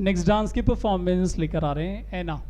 Next dance की performance लेकर आ रहे हैं ऐना।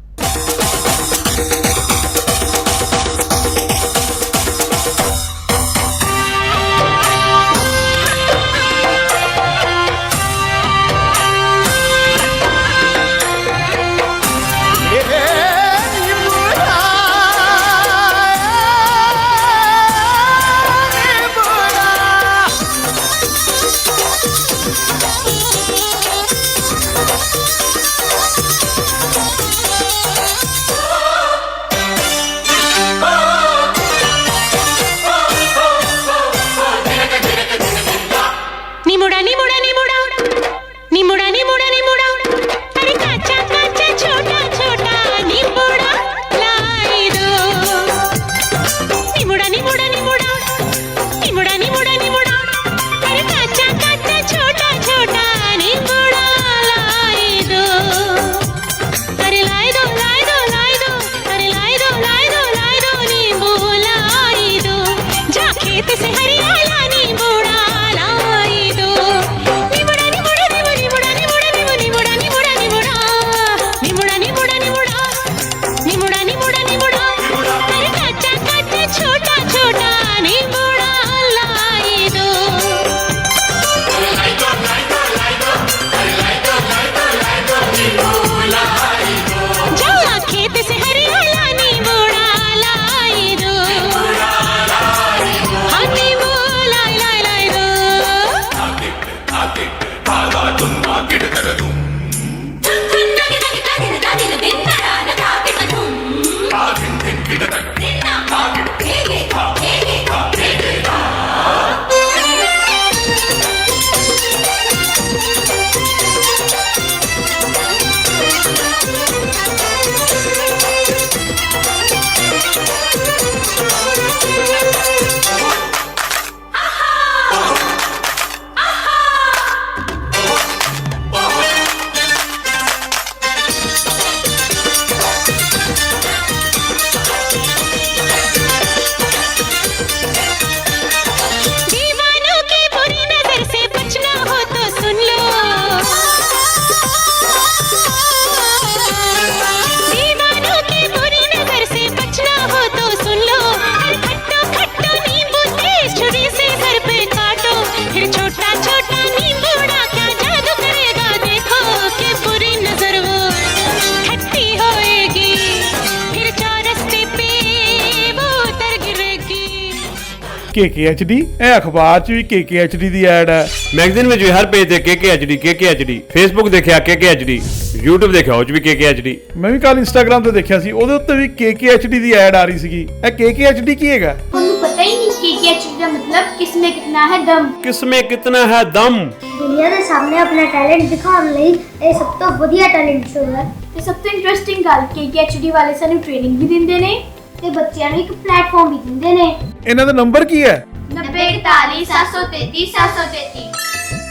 KKHD अखबार च भी KKHD दी ऐड है, मैगजीन में हर पेज ते KKHD फेसबुक देखिया KKHD, YouTube देखिया ਉਹ ਚ ਵੀ KKHD। मैं भी कल इंस्टाग्राम ਤੇ ਦੇਖਿਆ ਸੀ, ਉਹਦੇ ਉੱਤੇ ਵੀ KKHD ਦੀ ਐਡ ਆ ਰਹੀ ਸੀਗੀ। ਇਹ KKHD ਕੀ ਹੈਗਾ? ਤੁਹਾਨੂੰ ਪਤਾ ਹੀ ਨਹੀਂ KKHD ਦਾ मतलब किसमें कितना है दम। किसमें कितना है दम। ਦੁਨੀਆ ਦੇ ਸਾਹਮਣੇ ਆਪਣਾ ਟੈਲੈਂਟ ਦਿਖਾਉਣ ਲਈ ਇਹ ਸਭ ਤੋਂ ਵਧੀਆ ਟੈਲੈਂਟ ਸ਼ੋ ਹੈ ਤੇ ਸਭ ਤੋਂ ਇੰਟਰਸਟਿੰਗ ਗੱਲ KKHD ਵਾਲੇ ਸਾਨੂੰ ਟ੍ਰੇਨਿੰਗ ਵੀ ਦਿੰਦੇ ਨੇ ਤੇ ਬੱਚਿਆਂ ਨੂੰ ਇੱਕ ਪਲੇਟਫਾਰਮ ਵੀ ਦਿੰਦੇ ਨੇ। ਇਹਨਾਂ ਦਾ ਨੰਬਰ ਕੀ ਹੈ? 9041 733 733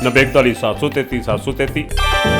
9041 733 733।